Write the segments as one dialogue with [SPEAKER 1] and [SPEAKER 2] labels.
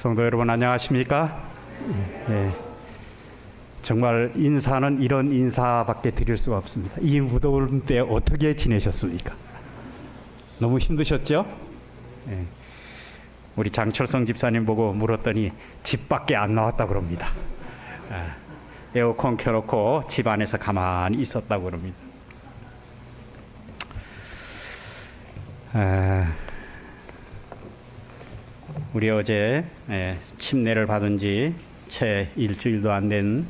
[SPEAKER 1] 성도 여러분 안녕하십니까? 예, 정말 인사는 이런 인사밖에 드릴 수가 없습니다. 이 무더운 때 어떻게 지내셨습니까? 너무 힘드셨죠? 예, 우리 장철성 집사님 보고 물었더니 집 밖에 안 나왔다고 그럽니다. 에어컨 켜놓고 집 안에서 가만히 있었다고 그럽니다. 우리 어제 침례를 받은 지 채 일주일도 안 된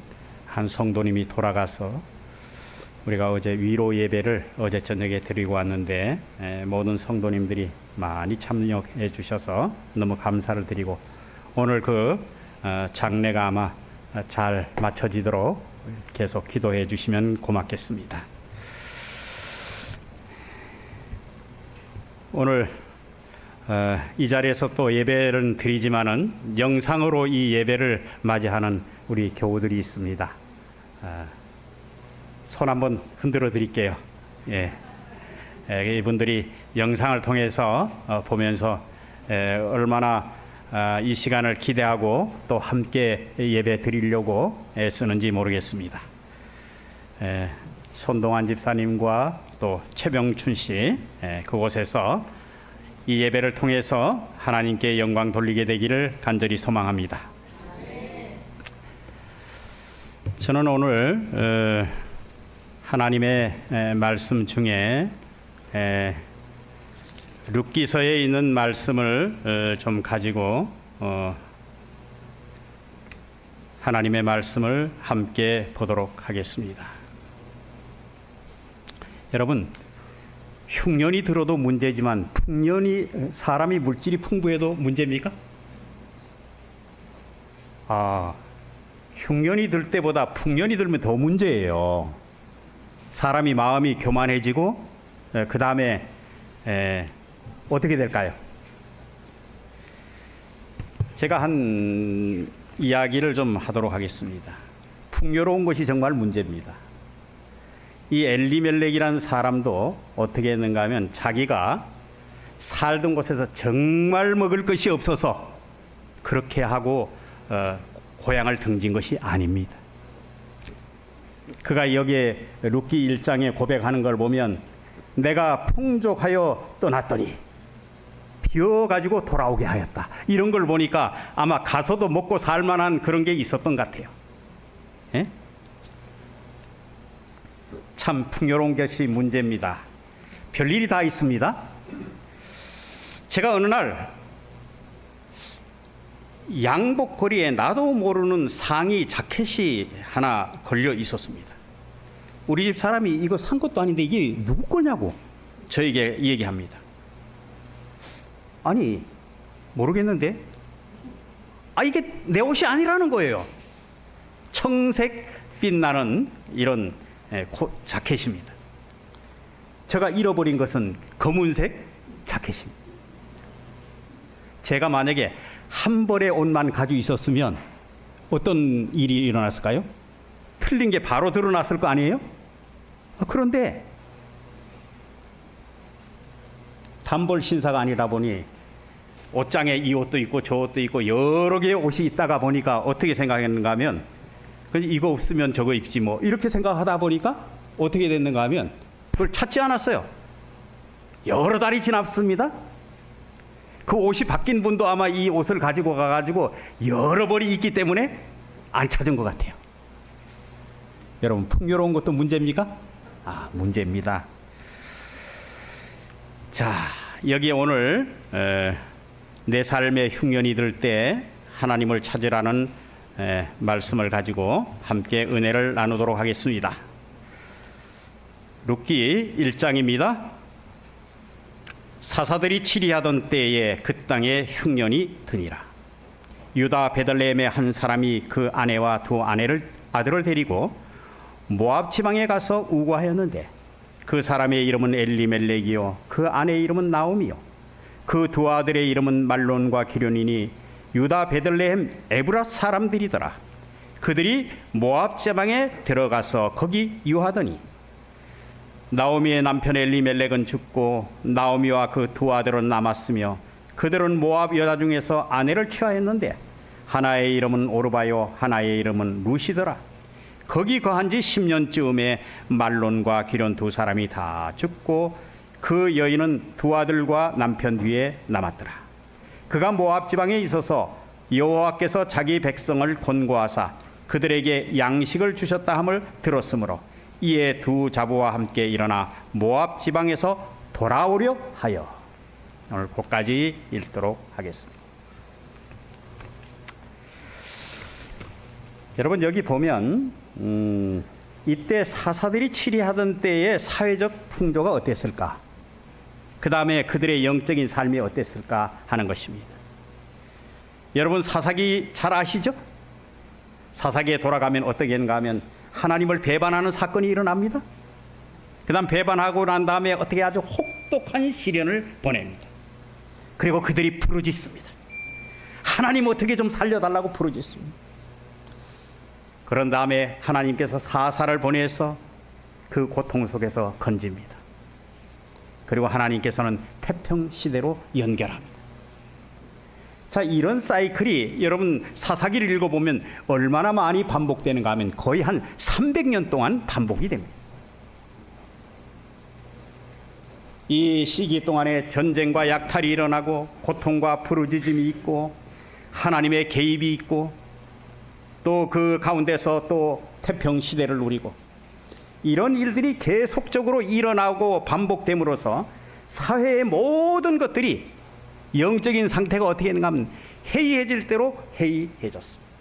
[SPEAKER 1] 한 성도님이 돌아가서 우리가 어제 위로 예배를 어제 저녁에 드리고 왔는데 모든 성도님들이 많이 참여해 주셔서 너무 감사를 드리고 오늘 그 장례가 아마 잘 마쳐지도록 계속 기도해 주시면 고맙겠습니다. 오늘 이 자리에서 또 예배를 드리지만은 영상으로 이 예배를 맞이하는 우리 교우들이 있습니다. 손 한번 흔들어 드릴게요. 예. 이분들이 영상을 통해서 보면서 얼마나 이 시간을 기대하고 또 함께 예배 드리려고 애쓰는지 모르겠습니다. 손동환 집사님과 또 최병춘 씨 그곳에서 이 예배를 통해서 하나님께 영광 돌리게 되기를 간절히 소망합니다. 저는 오늘 하나님의 말씀 중에 룻기서에 있는 말씀을 좀 가지고 하나님의 말씀을 함께 보도록 하겠습니다. 여러분, 흉년이 들어도 문제지만 풍년이 사람이 물질이 풍부해도 문제입니까? 흉년이 들 때보다 풍년이 들면 더 문제예요. 사람이 마음이 교만해지고 그 다음에 어떻게 될까요? 제가 한 이야기를 좀 하도록 하겠습니다. 풍요로운 것이 정말 문제입니다. 이 엘리멜렉이라는 사람도 어떻게 했는가 하면 자기가 살던 곳에서 정말 먹을 것이 없어서 그렇게 하고 고향을 등진 것이 아닙니다. 그가 여기에 룻기 1장에 고백하는 걸 보면 내가 풍족하여 떠났더니 비어가지고 돌아오게 하였다. 이런 걸 보니까 아마 가서도 먹고 살만한 그런 게 있었던 것 같아요. 예? 참 풍요로운 것이 문제입니다. 별일이 다 있습니다. 제가 어느 날 양복거리에 나도 모르는 상의 자켓이 하나 걸려 있었습니다. 우리 집 사람이 이거 산 것도 아닌데 이게 누구 거냐고 저에게 얘기합니다. 아니 모르겠는데 이게 내 옷이 아니라는 거예요. 청색 빛나는 이런 자켓입니다. 제가 잃어버린 것은 검은색 자켓입니다. 제가 만약에 한 벌의 옷만 가지고 있었으면 어떤 일이 일어났을까요? 틀린 게 바로 드러났을 거 아니에요? 그런데 단벌 신사가 아니라 보니 옷장에 이 옷도 있고 저 옷도 있고 여러 개의 옷이 있다가 보니까 어떻게 생각했는가 하면 이거 없으면 저거 입지 뭐 이렇게 생각하다 보니까 어떻게 됐는가 하면 그걸 찾지 않았어요. 여러 달이 지났습니다. 그 옷이 바뀐 분도 아마 이 옷을 가지고 가가지고 여러 벌이 있기 때문에 안 찾은 것 같아요. 여러분, 풍요로운 것도 문제입니까? 문제입니다. 자, 여기 오늘 내 삶의 흉년이 들 때 하나님을 찾으라는 말씀을 가지고 함께 은혜를 나누도록 하겠습니다. 룻기 1장입니다. 사사들이 치리하던 때에 그 땅에 흉년이 드니라. 유다 베들레헴의 한 사람이 그 아내와 두 아들을 데리고 모압 지방에 가서 우거하였는데 그 사람의 이름은 엘리멜렉이요 그 아내의 이름은 나오미요 그 두 아들의 이름은 말론과 기련이니 유다 베들레헴 에브라 사람들이더라. 그들이 모압 지방에 들어가서 거기 유하더니 나오미의 남편 엘리멜렉은 죽고 나오미와 그 두 아들은 남았으며 그들은 모압 여자 중에서 아내를 취하였는데 하나의 이름은 오르바요 하나의 이름은 루시더라. 거기 거한 지 10년쯤에 말론과 기련 두 사람이 다 죽고 그 여인은 두 아들과 남편 뒤에 남았더라. 그가 모압 지방에 있어서 여호와께서 자기 백성을 권고하사 그들에게 양식을 주셨다 함을 들었으므로 이에 두 자부와 함께 일어나 모압 지방에서 돌아오려 하여. 오늘 거기까지 읽도록 하겠습니다. 여러분 여기 보면 이때 사사들이 치리하던 때의 사회적 풍조가 어땠을까? 그 다음에 그들의 영적인 삶이 어땠을까 하는 것입니다. 여러분 사사기 잘 아시죠? 사사기에 돌아가면 어떻게 하는가 하면 하나님을 배반하는 사건이 일어납니다. 그 다음 배반하고 난 다음에 어떻게 아주 혹독한 시련을 보냅니다. 그리고 그들이 부르짖습니다. 하나님 어떻게 좀 살려달라고 부르짖습니다. 그런 다음에 하나님께서 사사를 보내서 그 고통 속에서 건집니다. 그리고 하나님께서는 태평 시대로 연결합니다. 자, 이런 사이클이 여러분 사사기를 읽어보면 얼마나 많이 반복되는가 하면 거의 한 300년 동안 반복이 됩니다. 이 시기 동안에 전쟁과 약탈이 일어나고 고통과 부르짖음이 있고 하나님의 개입이 있고 또 그 가운데서 또 태평 시대를 누리고 이런 일들이 계속적으로 일어나고 반복됨으로써 사회의 모든 것들이 영적인 상태가 어떻게 되는가 하면 해이해질 대로 해이해졌습니다.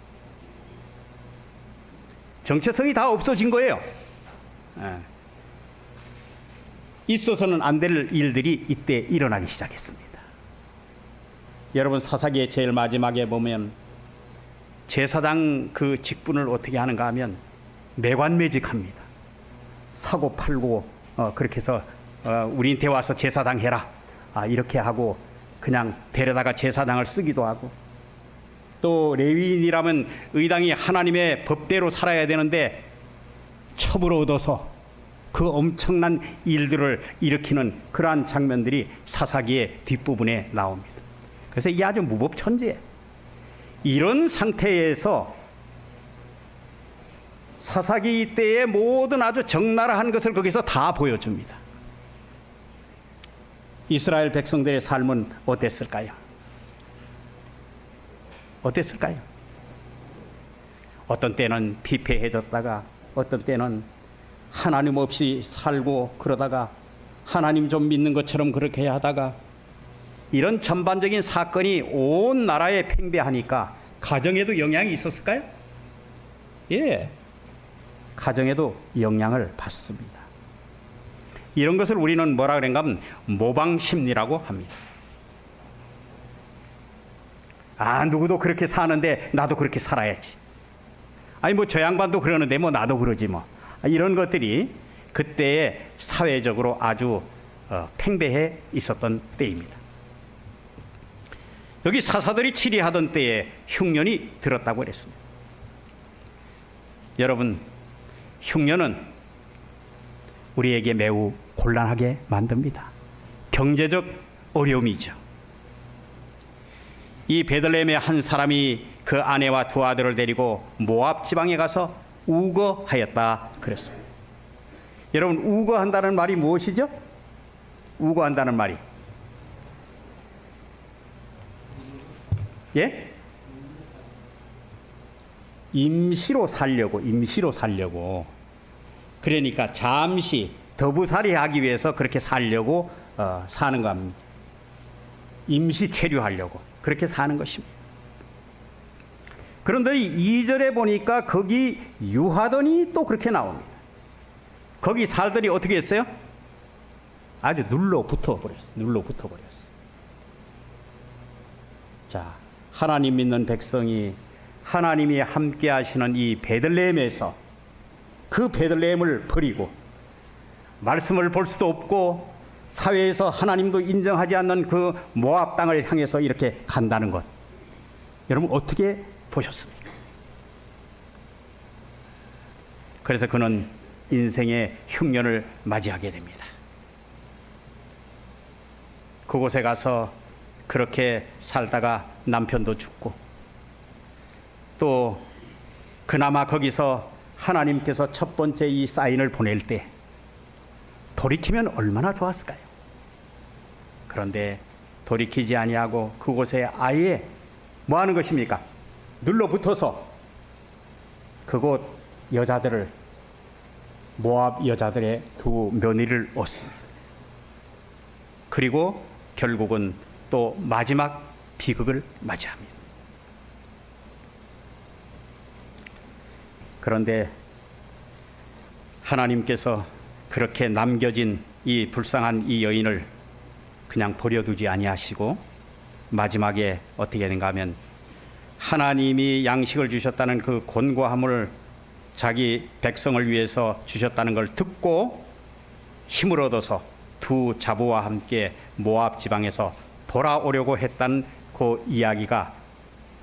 [SPEAKER 1] 정체성이 다 없어진 거예요. 있어서는 안 될 일들이 이때 일어나기 시작했습니다. 여러분 사사기의 제일 마지막에 보면 제사장 그 직분을 어떻게 하는가 하면 매관매직합니다. 사고 팔고 그렇게 해서 우리한테 와서 제사장 해라 이렇게 하고 그냥 데려다가 제사장을 쓰기도 하고 또 레위인이라면 의당이 하나님의 법대로 살아야 되는데 첩을 얻어서 그 엄청난 일들을 일으키는 그러한 장면들이 사사기의 뒷부분에 나옵니다. 그래서 이게 아주 무법천지예요. 이런 상태에서 사사기 때의 모든 아주 적나라한 것을 거기서 다 보여줍니다. 이스라엘 백성들의 삶은 어땠을까요? 어땠을까요? 어떤 때는 피폐해졌다가 어떤 때는 하나님 없이 살고 그러다가 하나님 좀 믿는 것처럼 그렇게 하다가 이런 전반적인 사건이 온 나라에 팽배하니까 가정에도 영향이 있었을까요? 예, 가정에도 영향을 받습니다. 이런 것을 우리는 뭐라 그런가 하면 모방심리라고 합니다. 누구도 그렇게 사는데 나도 그렇게 살아야지. 아니 뭐 저 양반도 그러는데 뭐 나도 그러지 뭐. 이런 것들이 그때의 사회적으로 아주 팽배해 있었던 때입니다. 여기 사사들이 치리하던 때에 흉년이 들었다고 그랬습니다. 여러분, 흉년은 우리에게 매우 곤란하게 만듭니다. 경제적 어려움이죠. 이 베들레헴의 한 사람이 그 아내와 두 아들을 데리고 모압 지방에 가서 우거하였다 그랬습니다. 여러분, 우거한다는 말이 무엇이죠? 우거한다는 말이 예? 임시로 살려고. 그러니까 잠시 더부살이 하기 위해서 그렇게 살려고 사는 겁니다. 임시 체류하려고 그렇게 사는 것입니다. 그런데 2절에 보니까 거기 유하더니 또 그렇게 나옵니다. 거기 살더니 어떻게 했어요? 아주 눌러붙어 버렸어요. 자, 하나님 믿는 백성이 하나님이 함께 하시는 이 베들레헴에서 그 베들레헴을 버리고 말씀을 볼 수도 없고 사회에서 하나님도 인정하지 않는 그 모압 땅을 향해서 이렇게 간다는 것, 여러분 어떻게 보셨습니까? 그래서 그는 인생의 흉년을 맞이하게 됩니다. 그곳에 가서 그렇게 살다가 남편도 죽고 또 그나마 거기서 하나님께서 첫 번째 이 사인을 보낼 때 돌이키면 얼마나 좋았을까요? 그런데 돌이키지 아니하고 그곳에 아예 뭐 하는 것입니까? 눌러붙어서 그곳 여자들을, 모압 여자들의 두 며느리를 얻습니다. 그리고 결국은 또 마지막 비극을 맞이합니다. 그런데 하나님께서 그렇게 남겨진 이 불쌍한 이 여인을 그냥 버려두지 아니하시고 마지막에 어떻게 되는가 하면 하나님이 양식을 주셨다는 그 곤고함을 자기 백성을 위해서 주셨다는 걸 듣고 힘을 얻어서 두 자부와 함께 모압 지방에서 돌아오려고 했다는 그 이야기가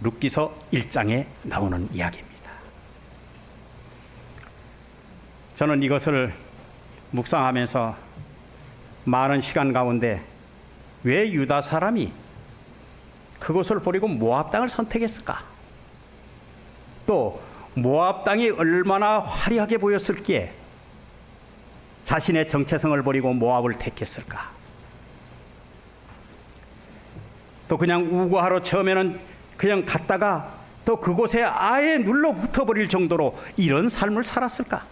[SPEAKER 1] 룻기서 1장에 나오는 이야기입니다. 저는 이것을 묵상하면서 많은 시간 가운데 왜 유다 사람이 그것을 버리고 모압 땅을 선택했을까? 또 모압 땅이 얼마나 화려하게 보였을기에 자신의 정체성을 버리고 모압을 택했을까? 또 그냥 우거하러 처음에는 그냥 갔다가 또 그곳에 아예 눌러붙어 버릴 정도로 이런 삶을 살았을까?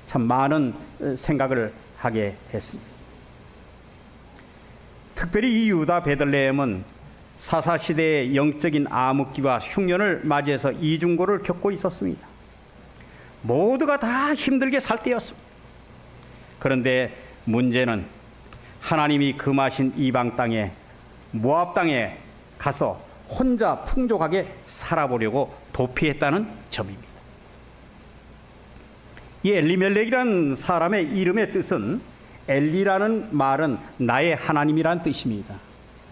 [SPEAKER 1] 참 많은 생각을 하게 했습니다. 특별히 이 유다 베들레헴은 사사시대의 영적인 암흑기와 흉년을 맞이해서 이중고를 겪고 있었습니다. 모두가 다 힘들게 살 때였습니다. 그런데 문제는 하나님이 금하신 이방 땅에, 모압 땅에 가서 혼자 풍족하게 살아보려고 도피했다는 점입니다. 이 엘리멜렉이라는 사람의 이름의 뜻은, 엘리라는 말은 나의 하나님이란 뜻입니다.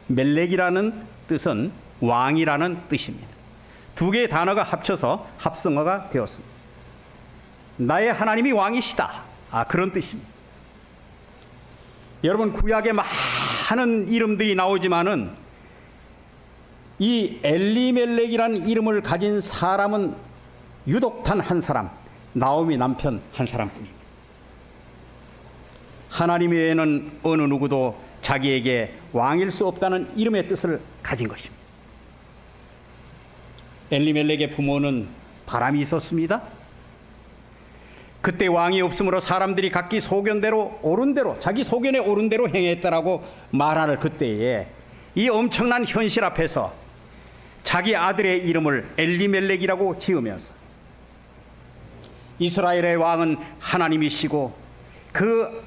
[SPEAKER 1] 멜렉이라는 뜻은 왕이라는 뜻입니다. 두 개의 단어가 합쳐서 합성어가 되었습니다. 나의 하나님이 왕이시다, 그런 뜻입니다. 여러분, 구약에 많은 이름들이 나오지만은 이 엘리멜렉이라는 이름을 가진 사람은 유독 단 한 사람, 나오미 남편 한 사람뿐입니다. 하나님 외에는 어느 누구도 자기에게 왕일 수 없다는 이름의 뜻을 가진 것입니다. 엘리멜렉의 부모는 바람이 있었습니다. 그때 왕이 없으므로 사람들이 각기 소견대로 옳은 대로, 자기 소견에 옳은 대로 행했다라고 말하는 그때에 이 엄청난 현실 앞에서 자기 아들의 이름을 엘리멜렉이라고 지으면서 이스라엘의 왕은 하나님이시고 그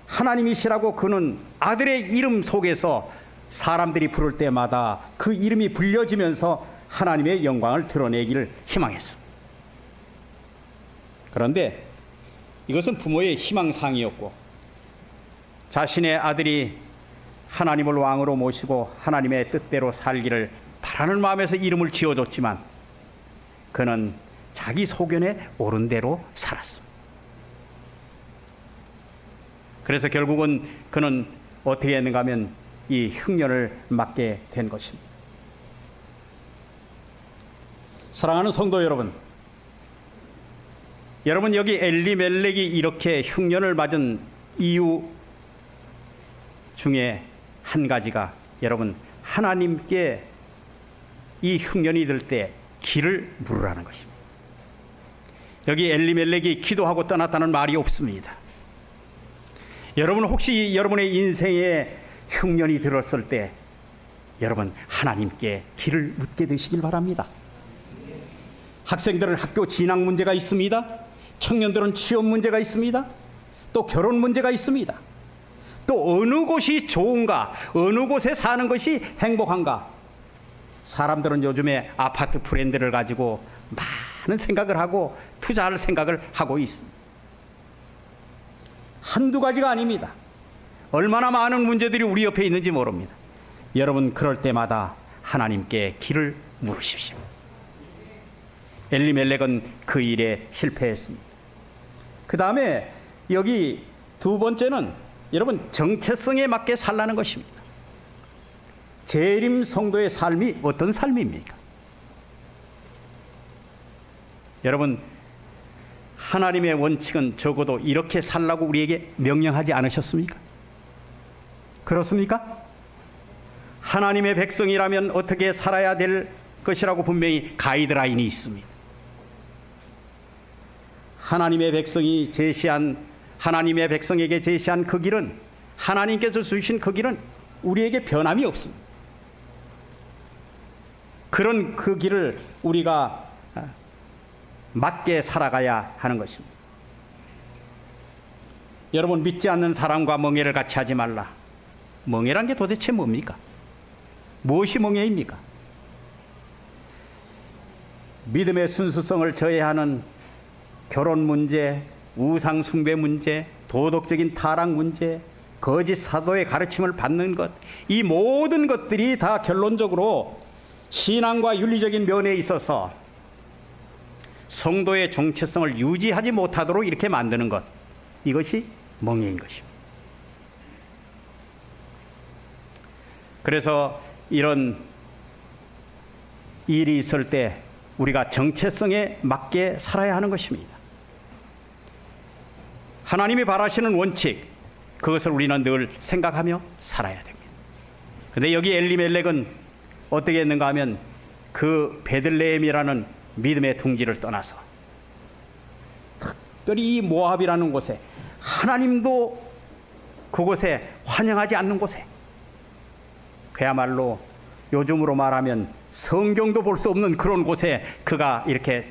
[SPEAKER 1] 하나님이시라고 그는 아들의 이름 속에서 사람들이 부를 때마다 그 이름이 불려지면서 하나님의 영광을 드러내기를 희망했습니다. 그런데 이것은 부모의 희망사항이었고, 자신의 아들이 하나님을 왕으로 모시고 하나님의 뜻대로 살기를 바라는 마음에서 이름을 지어줬지만 그는 자기 소견에 옳은 대로 살았습니다. 그래서 결국은 그는 어떻게 했는가 하면 이 흉년을 맞게 된 것입니다. 사랑하는 성도 여러분, 여러분 여기 엘리멜렉이 이렇게 흉년을 맞은 이유 중에 한 가지가 여러분 하나님께 이 흉년이 들 때 길을 물으라는 것입니다. 여기 엘리멜렉이 기도하고 떠났다는 말이 없습니다. 여러분 혹시 여러분의 인생에 흉년이 들었을 때 여러분 하나님께 길을 묻게 되시길 바랍니다. 학생들은 학교 진학 문제가 있습니다. 청년들은 취업 문제가 있습니다. 또 결혼 문제가 있습니다. 또 어느 곳이 좋은가, 어느 곳에 사는 것이 행복한가. 사람들은 요즘에 아파트 브랜드를 가지고 많은 생각을 하고 투자할 생각을 하고 있습니다. 한두 가지가 아닙니다. 얼마나 많은 문제들이 우리 옆에 있는지 모릅니다. 여러분 그럴 때마다 하나님께 길을 물으십시오. 엘리멜렉은 그 일에 실패했습니다. 그 다음에 여기 두 번째는 여러분 정체성에 맞게 살라는 것입니다. 재림 성도의 삶이 어떤 삶입니까? 여러분, 하나님의 원칙은 적어도 이렇게 살라고 우리에게 명령하지 않으셨습니까? 그렇습니까? 하나님의 백성이라면 어떻게 살아야 될 것이라고 분명히 가이드라인이 있습니다. 하나님의 백성에게 제시한 그 길은, 하나님께서 주신 그 길은 우리에게 변함이 없습니다. 그런 그 길을 우리가 맞게 살아가야 하는 것입니다. 여러분, 믿지 않는 사람과 멍해를 같이 하지 말라. 멍해란 게 도대체 뭡니까? 무엇이 멍해입니까? 믿음의 순수성을 저해하는 결혼 문제, 우상 숭배 문제, 도덕적인 타락 문제, 거짓 사도의 가르침을 받는 것, 이 모든 것들이 다 결론적으로 신앙과 윤리적인 면에 있어서 성도의 정체성을 유지하지 못하도록 이렇게 만드는 것, 이것이 멍해인 것입니다. 그래서 이런 일이 있을 때 우리가 정체성에 맞게 살아야 하는 것입니다. 하나님이 바라시는 원칙, 그것을 우리는 늘 생각하며 살아야 됩니다. 그런데 여기 엘리멜렉은 어떻게 했는가 하면 그 베들레헴이라는 믿음의 둥지를 떠나서 특별히 이 모압이라는 곳에, 하나님도 그곳에 환영하지 않는 곳에, 그야말로 요즘으로 말하면 성경도 볼 수 없는 그런 곳에 그가 이렇게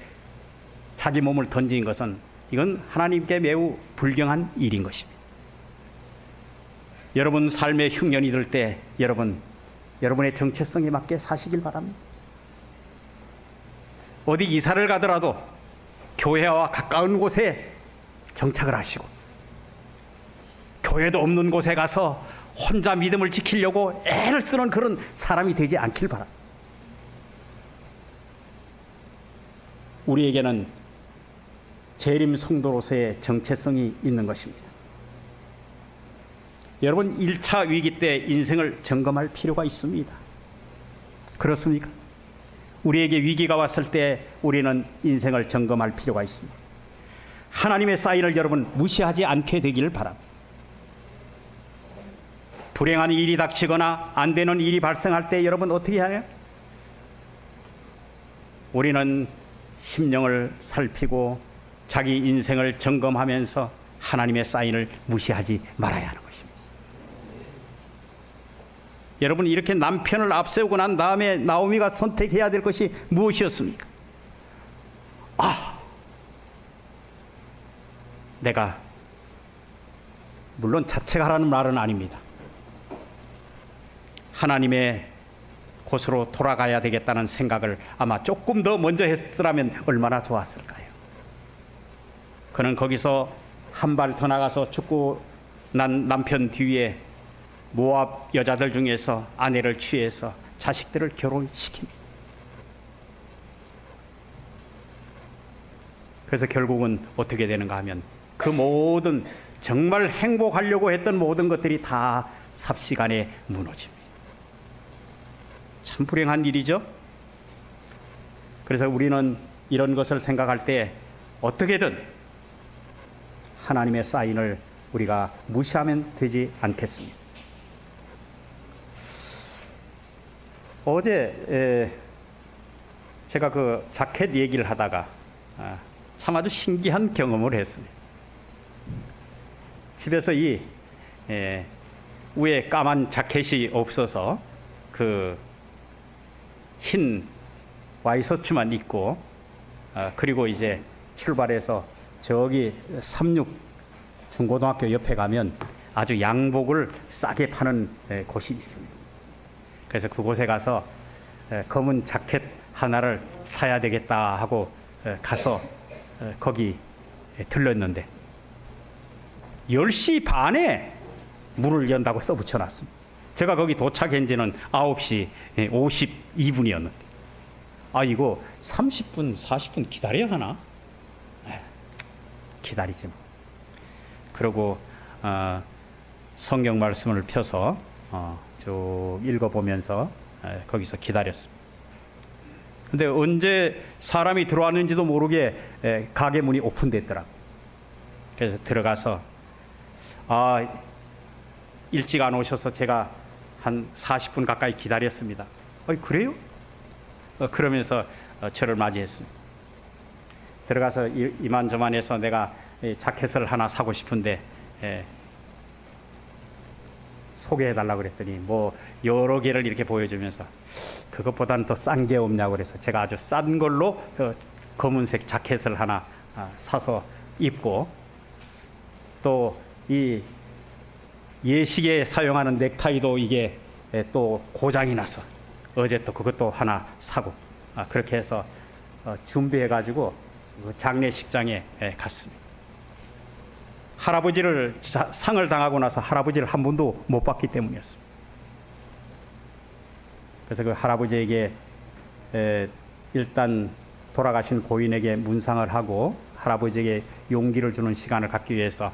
[SPEAKER 1] 자기 몸을 던진 것은, 이건 하나님께 매우 불경한 일인 것입니다. 여러분 삶의 흉년이 들 때 여러분의 정체성에 맞게 사시길 바랍니다. 어디 이사를 가더라도 교회와 가까운 곳에 정착을 하시고, 교회도 없는 곳에 가서 혼자 믿음을 지키려고 애를 쓰는 그런 사람이 되지 않길 바랍니다. 우리에게는 재림 성도로서의 정체성이 있는 것입니다. 여러분, 1차 위기 때 인생을 점검할 필요가 있습니다. 그렇습니까? 우리에게 위기가 왔을 때 우리는 인생을 점검할 필요가 있습니다. 하나님의 사인을 여러분 무시하지 않게 되기를 바랍니다. 불행한 일이 닥치거나 안 되는 일이 발생할 때 여러분 어떻게 하냐? 우리는 심령을 살피고 자기 인생을 점검하면서 하나님의 사인을 무시하지 말아야 하는 것입니다. 여러분, 이렇게 남편을 앞세우고 난 다음에 나오미가 선택해야 될 것이 무엇이었습니까? 내가, 물론 자책하라는 말은 아닙니다. 하나님의 곳으로 돌아가야 되겠다는 생각을 아마 조금 더 먼저 했더라면 얼마나 좋았을까요? 그는 거기서 한 발 더 나가서 죽고 난 남편 뒤에 모압 여자들 중에서 아내를 취해서 자식들을 결혼시킵니다. 그래서 결국은 어떻게 되는가 하면 그 모든 정말 행복하려고 했던 모든 것들이 다 삽시간에 무너집니다. 참 불행한 일이죠. 그래서 우리는 이런 것을 생각할 때 어떻게든 하나님의 사인을 우리가 무시하면 되지 않겠습니다. 어제 제가 그 자켓 얘기를 하다가 참 아주 신기한 경험을 했습니다. 집에서 이 위에 까만 자켓이 없어서 그 흰 와이셔츠만 입고 그리고 이제 출발해서 저기 36 중고등학교 옆에 가면 아주 양복을 싸게 파는 곳이 있습니다. 그래서 그곳에 가서 검은 자켓 하나를 사야 되겠다 하고 가서 거기 들렀는데 10시 반에 문을 연다고 써붙여놨습니다. 제가 거기 도착한 지는 9시 52분이었는데 이거 30분 40분 기다려야 하나? 기다리지 뭐. 그리고 성경 말씀을 펴서 쭉 읽어보면서 거기서 기다렸습니다. 근데 언제 사람이 들어왔는지도 모르게 가게 문이 오픈됐더라고요. 그래서 들어가서 일찍 안 오셔서 제가 한 40분 가까이 기다렸습니다. 그래요? 그러면서 저를 맞이했습니다. 들어가서 이만저만해서 내가 자켓을 하나 사고 싶은데 소개해달라고 그랬더니 뭐 여러 개를 이렇게 보여주면서 그것보다는 더 싼 게 없냐고 그래서 제가 아주 싼 걸로 검은색 자켓을 하나 사서 입고, 또 이 예식에 사용하는 넥타이도 이게 또 고장이 나서 어제 또 그것도 하나 사고, 그렇게 해서 준비해가지고 장례식장에 갔습니다. 할아버지를 상을 당하고 나서 할아버지를 한 번도 못 봤기 때문이었습니다. 그래서 그 할아버지에게 일단 돌아가신 고인에게 문상을 하고 할아버지에게 용기를 주는 시간을 갖기 위해서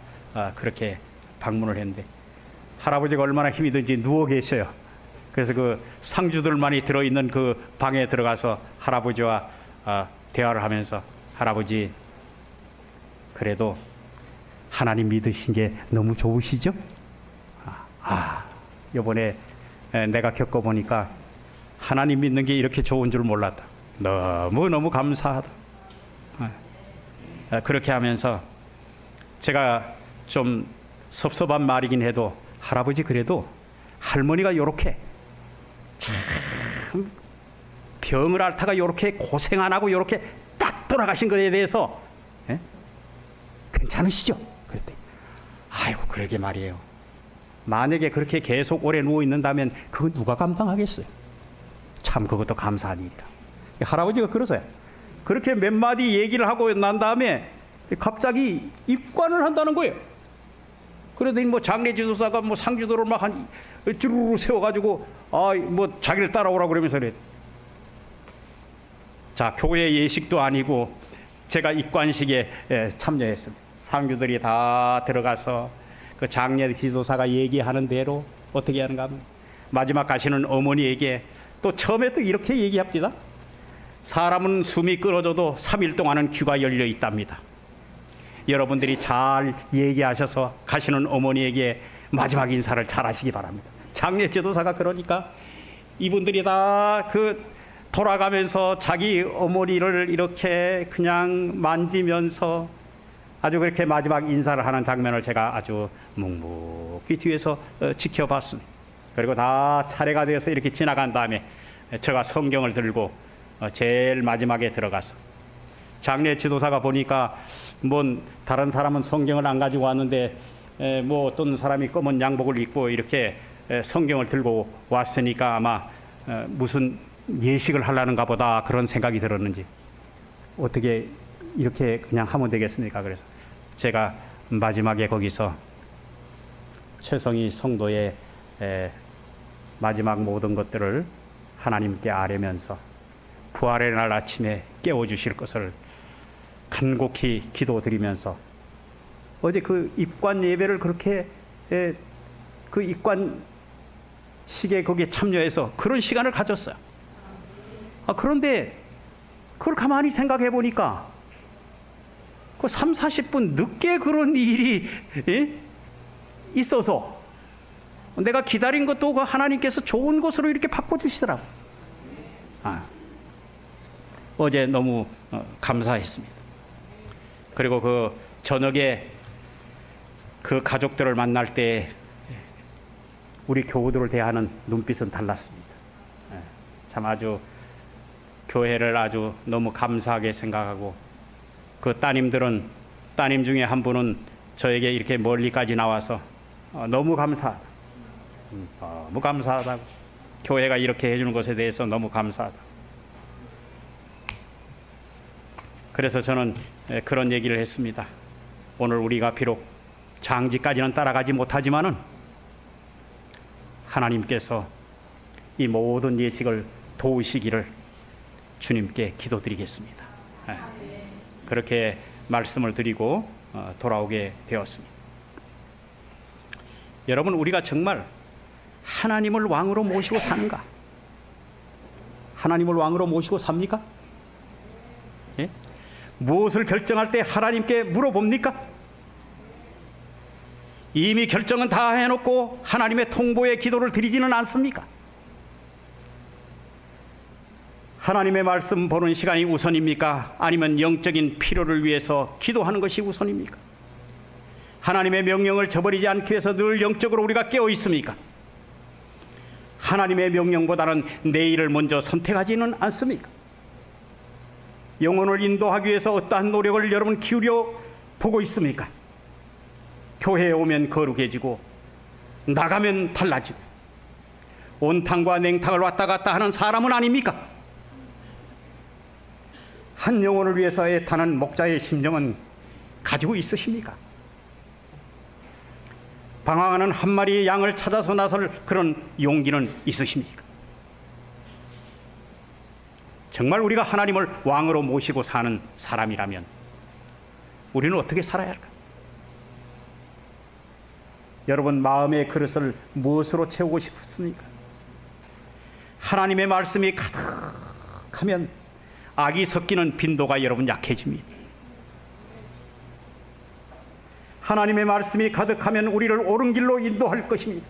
[SPEAKER 1] 그렇게 방문을 했는데, 할아버지가 얼마나 힘이 든지 누워 계셔요. 그래서 그 상주들만이 들어있는 그 방에 들어가서 할아버지와 대화를 하면서, 할아버지 그래도 하나님 믿으신 게 너무 좋으시죠? 이번에 내가 겪어보니까 하나님 믿는 게 이렇게 좋은 줄 몰랐다. 너무너무 감사하다. 그렇게 하면서 제가 좀 섭섭한 말이긴 해도, 할아버지 그래도 할머니가 이렇게 참 병을 앓다가 이렇게 고생 안 하고 이렇게 딱 돌아가신 것에 대해서 괜찮으시죠? 그랬더니 아이고 그러게 말이에요. 만약에 그렇게 계속 오래 누워 있는다면 그건 누가 감당하겠어요? 참 그것도 감사한 일이라. 할아버지가 그러세요. 그렇게 몇 마디 얘기를 하고 난 다음에 갑자기 입관을 한다는 거예요. 그러더니 뭐 장례 지도사가 뭐 상주도를 막 한 주르르 세워가지고 뭐 자기를 따라오라고 그러면서 그래. 자, 교회 예식도 아니고 제가 입관식에 참여했습니다. 상주들이 다 들어가서 그 장례 지도사가 얘기하는 대로 어떻게 하는가 하면, 마지막 가시는 어머니에게 또 처음에 또 이렇게 얘기합니다. 사람은 숨이 끊어져도 3일 동안은 귀가 열려 있답니다. 여러분들이 잘 얘기하셔서 가시는 어머니에게 마지막 인사를 잘 하시기 바랍니다. 장례 지도사가 그러니까 이분들이 다 돌아가면서 자기 어머니를 이렇게 그냥 만지면서 아주 그렇게 마지막 인사를 하는 장면을 제가 아주 묵묵히 뒤에서 지켜봤습니다. 그리고 다 차례가 되어서 이렇게 지나간 다음에 제가 성경을 들고 제일 마지막에 들어가서, 장례 지도사가 보니까 뭔 다른 사람은 성경을 안 가지고 왔는데 뭐 어떤 사람이 검은 양복을 입고 이렇게 성경을 들고 왔으니까 아마 무슨 예식을 하려는가 보다 그런 생각이 들었는지, 어떻게 이렇게 그냥 하면 되겠습니까? 그래서 제가 마지막에 거기서 최성희 성도의 마지막 모든 것들을 하나님께 아뢰면서 부활의 날 아침에 깨워주실 것을 간곡히 기도드리면서, 어제 그 입관 예배를 그렇게 그 입관식에 거기에 참여해서 그런 시간을 가졌어요. 그런데 그걸 가만히 생각해 보니까 그 3, 40분 늦게 그런 일이 있어서 내가 기다린 것도 그 하나님께서 좋은 것으로 이렇게 바꿔주시더라고. 어제 너무 감사했습니다. 그리고 그 저녁에 그 가족들을 만날 때 우리 교우들을 대하는 눈빛은 달랐습니다. 참 아주 교회를 아주 너무 감사하게 생각하고, 그 따님 중에 한 분은 저에게 이렇게 멀리까지 나와서 너무 감사하다, 너무 감사하다고, 교회가 이렇게 해주는 것에 대해서 너무 감사하다. 그래서 저는 그런 얘기를 했습니다. 오늘 우리가 비록 장지까지는 따라가지 못하지만은 하나님께서 이 모든 예식을 도우시기를 주님께 기도드리겠습니다. 그렇게 말씀을 드리고 돌아오게 되었습니다. 여러분, 우리가 정말 하나님을 왕으로 모시고 사는가? 하나님을 왕으로 모시고 삽니까? 예? 무엇을 결정할 때 하나님께 물어봅니까? 이미 결정은 다 해놓고 하나님의 통보에 기도를 드리지는 않습니까? 하나님의 말씀 보는 시간이 우선입니까? 아니면 영적인 필요를 위해서 기도하는 것이 우선입니까? 하나님의 명령을 저버리지 않기 위해서 늘 영적으로 우리가 깨어 있습니까? 하나님의 명령보다는 내일을 먼저 선택하지는 않습니까? 영혼을 인도하기 위해서 어떠한 노력을 여러분 기울여 보고 있습니까? 교회에 오면 거룩해지고 나가면 달라지고 온탕과 냉탕을 왔다 갔다 하는 사람은 아닙니까? 한 영혼을 위해서 애타는 목자의 심정은 가지고 있으십니까? 방황하는 한 마리의 양을 찾아서 나설 그런 용기는 있으십니까? 정말 우리가 하나님을 왕으로 모시고 사는 사람이라면 우리는 어떻게 살아야 할까? 여러분 마음의 그릇을 무엇으로 채우고 싶습니까? 하나님의 말씀이 가득하면 악이 섞이는 빈도가 여러분 약해집니다. 하나님의 말씀이 가득하면 우리를 옳은 길로 인도할 것입니다.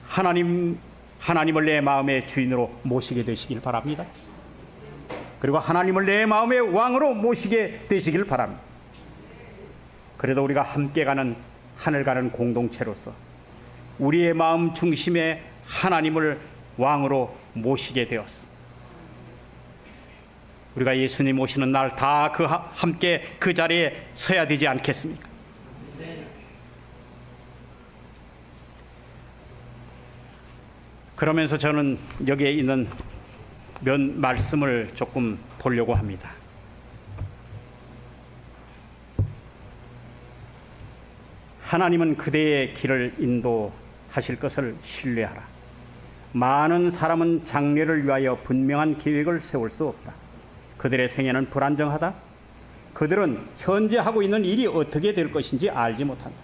[SPEAKER 1] 하나님을 내 마음의 주인으로 모시게 되시길 바랍니다. 그리고 하나님을 내 마음의 왕으로 모시게 되시길 바랍니다. 그래도 우리가 함께 가는 하늘 가는 공동체로서 우리의 마음 중심에 하나님을 왕으로 모시게 되었습니다. 우리가 예수님 오시는 날 다 함께 그 자리에 서야 되지 않겠습니까? 그러면서 저는 여기에 있는 몇 말씀을 조금 보려고 합니다. 하나님은 그대의 길을 인도하실 것을 신뢰하라. 많은 사람은 장래를 위하여 분명한 계획을 세울 수 없다. 그들의 생애는 불안정하다. 그들은 현재 하고 있는 일이 어떻게 될 것인지 알지 못한다.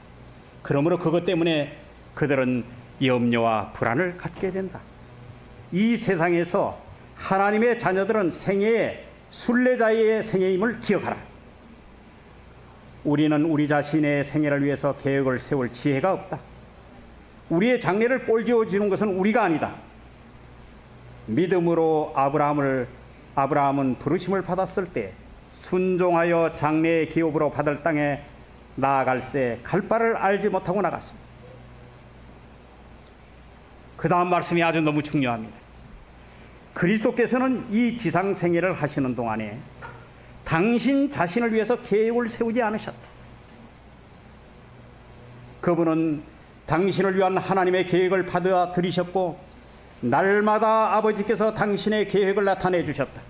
[SPEAKER 1] 그러므로 그것 때문에 그들은 염려와 불안을 갖게 된다. 이 세상에서 하나님의 자녀들은 생애의 순례자의 생애임을 기억하라. 우리는 우리 자신의 생애를 위해서 계획을 세울 지혜가 없다. 우리의 장래를 꼴지어 주는 것은 우리가 아니다. 믿음으로 아브라함은 부르심을 받았을 때 순종하여 장래의 기업으로 받을 땅에 나아갈새 갈 바를 알지 못하고 나갔습니다. 그 다음 말씀이 아주 너무 중요합니다. 그리스도께서는 이 지상 생애를 하시는 동안에 당신 자신을 위해서 계획을 세우지 않으셨다. 그분은 당신을 위한 하나님의 계획을 받아들이셨고 날마다 아버지께서 당신의 계획을 나타내 주셨다.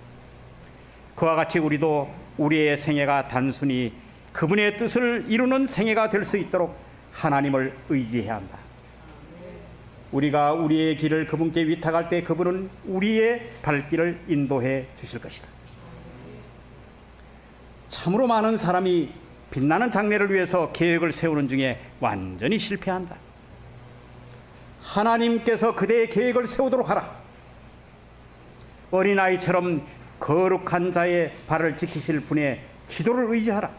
[SPEAKER 1] 그와 같이 우리도 우리의 생애가 단순히 그분의 뜻을 이루는 생애가 될 수 있도록 하나님을 의지해야 한다. 우리가 우리의 길을 그분께 위탁할 때 그분은 우리의 발길을 인도해 주실 것이다. 참으로 많은 사람이 빛나는 장래를 위해서 계획을 세우는 중에 완전히 실패한다. 하나님께서 그대의 계획을 세우도록 하라. 어린아이처럼 거룩한 자의 발을 지키실 분의 지도를 의지하라.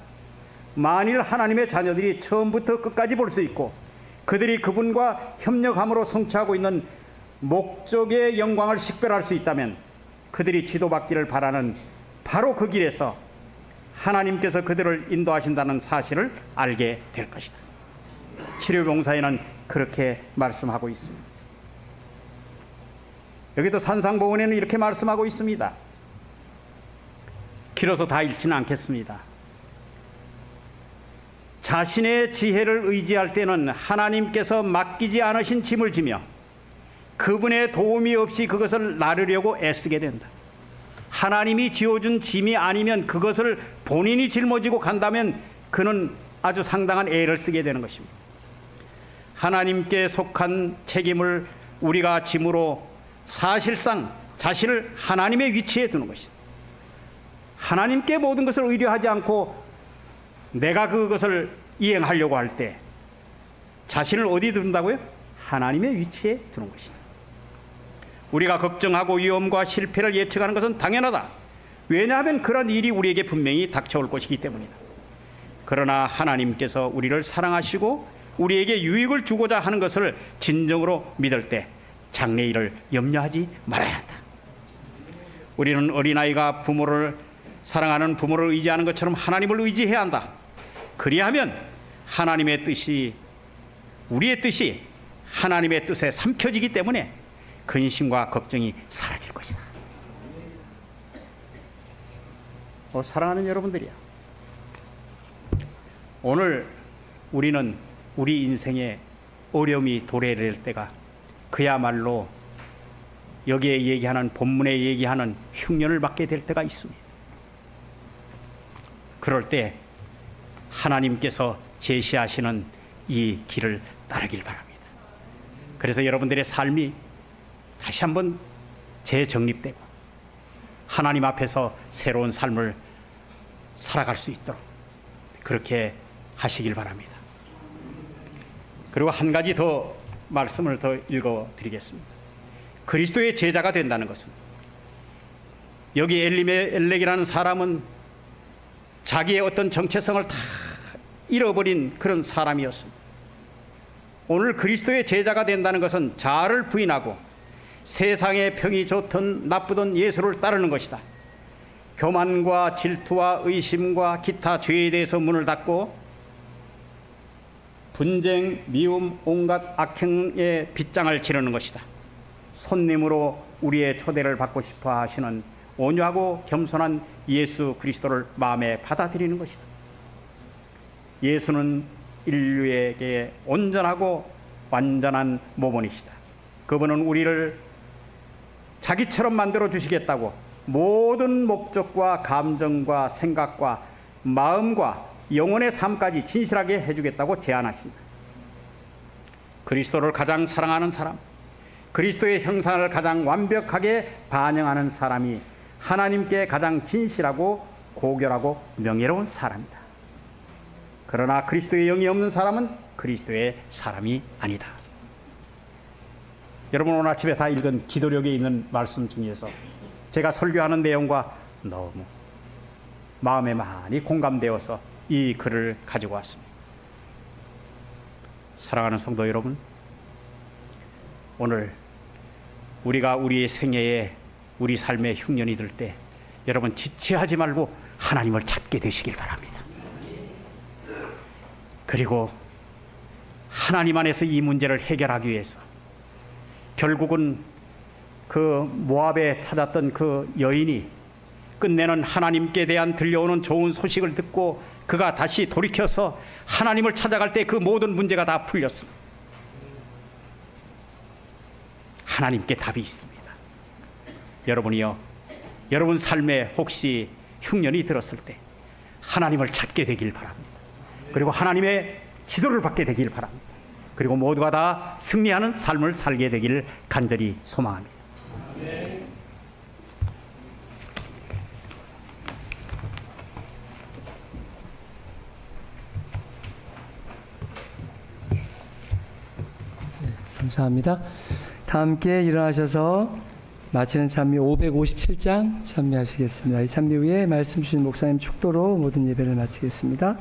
[SPEAKER 1] 만일 하나님의 자녀들이 처음부터 끝까지 볼 수 있고 그들이 그분과 협력함으로 성취하고 있는 목적의 영광을 식별할 수 있다면 그들이 지도받기를 바라는 바로 그 길에서 하나님께서 그들을 인도하신다는 사실을 알게 될 것이다. 치료봉사에는 그렇게 말씀하고 있습니다. 여기도 산상보훈에는 이렇게 말씀하고 있습니다. 길어서 다 읽지는 않겠습니다. 자신의 지혜를 의지할 때는 하나님께서 맡기지 않으신 짐을 지며 그분의 도움이 없이 그것을 나르려고 애쓰게 된다. 하나님이 지어준 짐이 아니면 그것을 본인이 짊어지고 간다면 그는 아주 상당한 애를 쓰게 되는 것입니다. 하나님께 속한 책임을 우리가 짐으로 사실상 자신을 하나님의 위치에 두는 것이다. 하나님께 모든 것을 의뢰하지 않고 내가 그것을 이행하려고 할 때 자신을 어디 둔다고요? 하나님의 위치에 두는 것이다. 우리가 걱정하고 위험과 실패를 예측하는 것은 당연하다. 왜냐하면 그런 일이 우리에게 분명히 닥쳐올 것이기 때문이다. 그러나 하나님께서 우리를 사랑하시고 우리에게 유익을 주고자 하는 것을 진정으로 믿을 때 장래일을 염려하지 말아야 한다. 우리는 어린아이가 부모를 사랑하는 부모를 의지하는 것처럼 하나님을 의지해야 한다. 그리하면 하나님의 뜻이, 우리의 뜻이 하나님의 뜻에 삼켜지기 때문에 근심과 걱정이 사라질 것이다. 사랑하는 여러분들이야, 오늘 우리는 우리 인생에 어려움이 도래될 때가 그야말로 여기에 얘기하는, 본문에 얘기하는 흉년을 맞게 될 때가 있습니다. 그럴 때 하나님께서 제시하시는 이 길을 따르길 바랍니다. 그래서 여러분들의 삶이 다시 한번 재정립되고 하나님 앞에서 새로운 삶을 살아갈 수 있도록 그렇게 하시길 바랍니다. 그리고 한 가지 더 말씀을 더 읽어드리겠습니다. 그리스도의 제자가 된다는 것은, 여기 엘리멜렉이라는 사람은 자기의 어떤 정체성을 다 잃어버린 그런 사람이었습니다. 오늘 그리스도의 제자가 된다는 것은 자아를 부인하고 세상의 평이 좋든 나쁘든 예수를 따르는 것이다. 교만과 질투와 의심과 기타 죄에 대해서 문을 닫고 분쟁, 미움, 온갖 악행의 빗장을 지르는 것이다. 손님으로 우리의 초대를 받고 싶어 하시는 온유하고 겸손한 예수 그리스도를 마음에 받아들이는 것이다. 예수는 인류에게 온전하고 완전한 모본이시다. 그분은 우리를 자기처럼 만들어 주시겠다고 모든 목적과 감정과 생각과 마음과 영혼의 삶까지 진실하게 해주겠다고 제안하신다. 그리스도를 가장 사랑하는 사람, 그리스도의 형상을 가장 완벽하게 반영하는 사람이 하나님께 가장 진실하고 고결하고 명예로운 사람이다. 그러나 그리스도의 영이 없는 사람은 그리스도의 사람이 아니다. 여러분, 오늘 아침에 다 읽은 기도력에 있는 말씀 중에서 제가 설교하는 내용과 너무 마음에 많이 공감되어서 이 글을 가지고 왔습니다. 사랑하는 성도 여러분, 오늘 우리가 우리의 생애에 우리 삶의 흉년이 들 때 여러분 지체하지 말고 하나님을 찾게 되시길 바랍니다. 그리고 하나님 안에서 이 문제를 해결하기 위해서 결국은 그 모압에 찾았던 그 여인이 끝내는 하나님께 대한 들려오는 좋은 소식을 듣고 그가 다시 돌이켜서 하나님을 찾아갈 때 그 모든 문제가 다 풀렸습니다. 하나님께 답이 있습니다. 여러분이요, 여러분 삶에 혹시 흉년이 들었을 때 하나님을 찾게 되길 바랍니다. 그리고 하나님의 지도를 받게 되길 바랍니다. 그리고 모두가 다 승리하는 삶을 살게 되기를 간절히 소망합니다.
[SPEAKER 2] 감사합니다. 다 함께 일어나셔서 마치는 찬미 557장 찬미하시겠습니다. 이 찬미 후에 말씀 주신 목사님 축도로 모든 예배를 마치겠습니다.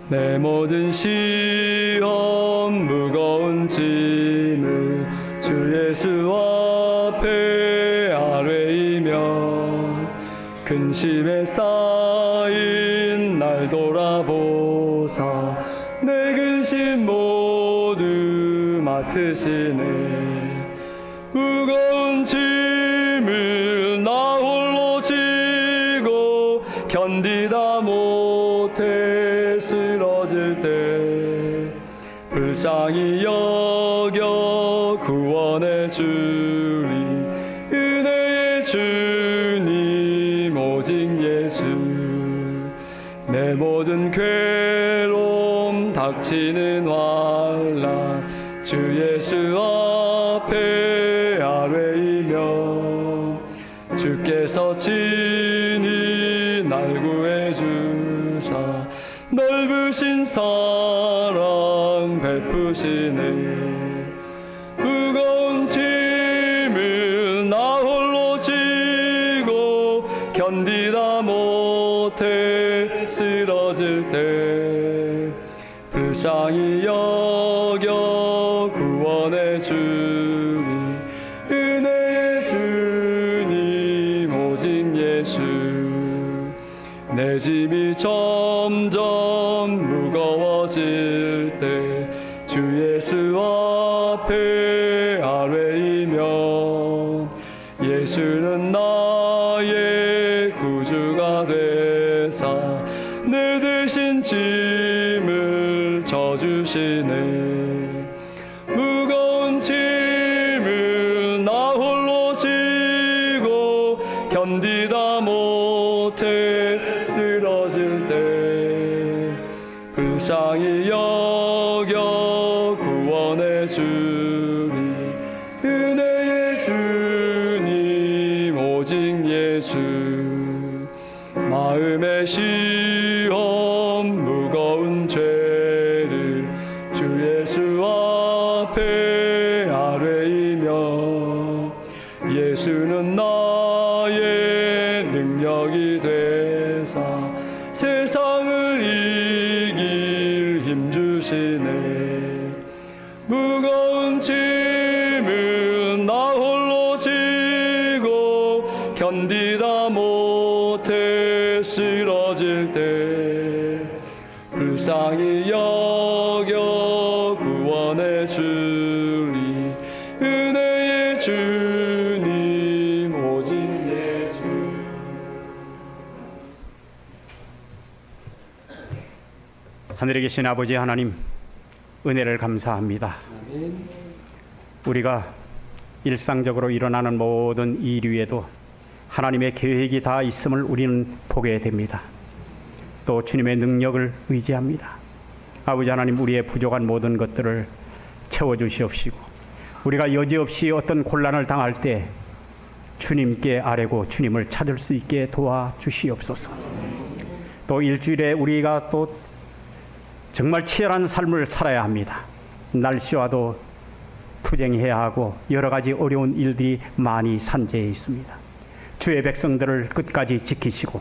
[SPEAKER 2] 내 모든 시험 무거운 짐을 주 예수 앞에 아뢰이며 근심에 쌓인 날 돌아보사 내 근심 모두 맡으시네. 무거운 짐을 나 홀로 지고 견디다 못해 쓰러질 때 불쌍히 여겨 구원해 주리. 은혜의 주님 오직 예수. 내 모든 괴로움 닥치는 환난 주 예수 앞에 아뢰이며 주께서 친히 날 구해 주사 넓으신 사랑 베푸시네. 무거운 짐을 나 홀로 지고 견디다 못해 쓰러질 때 불쌍히 여겨 구원해 주리. 은혜의 주님 오직 예수. 내 짐이 점점 무거워질 때 주 예수 앞에 아뢰이며 예수는 나의 구주가 되사 내 대신 짐을 져주시네. 무거운 짐을 나 홀로 지고 견디다 못해 쓰러질 때 불쌍히 여겨 구원해 주리. 은혜의 주님 오직 예수. 마음의 시험 무거운 죄를 주 예수 앞에 아뢰이며 예수는 나의 능력이 되사 세상을 이길 힘 주시네. 무거운 짐을 나 홀로 지고 견디다 못해 쓰러질 때 불쌍히 여겨 구원해 주리. 은혜의 주님 오직 예수.
[SPEAKER 1] 하늘에 계신 아버지 하나님, 은혜를 감사합니다. 우리가 일상적으로 일어나는 모든 일 위에도 하나님의 계획이 다 있음을 우리는 보게 됩니다. 또 주님의 능력을 의지합니다. 아버지 하나님, 우리의 부족한 모든 것들을 채워주시옵시고 우리가 여지없이 어떤 곤란을 당할 때 주님께 아뢰고 주님을 찾을 수 있게 도와주시옵소서. 또 일주일에 우리가 또 정말 치열한 삶을 살아야 합니다. 날씨와도 투쟁해야 하고 여러 가지 어려운 일들이 많이 산재해 있습니다. 주의 백성들을 끝까지 지키시고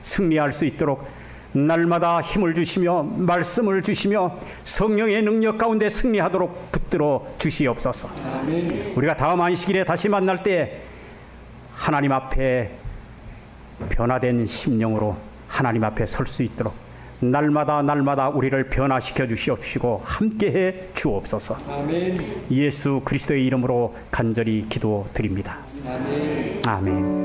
[SPEAKER 1] 승리할 수 있도록 날마다 힘을 주시며 말씀을 주시며 성령의 능력 가운데 승리하도록 붙들어 주시옵소서.
[SPEAKER 2] 아멘.
[SPEAKER 1] 우리가 다음 안식일에 다시 만날 때 하나님 앞에 변화된 심령으로 하나님 앞에 설 수 있도록 날마다 우리를 변화시켜 주시옵시고 함께해 주옵소서.
[SPEAKER 2] 아멘.
[SPEAKER 1] 예수 그리스도의 이름으로 간절히 기도드립니다.
[SPEAKER 2] 아멘.
[SPEAKER 1] 아멘.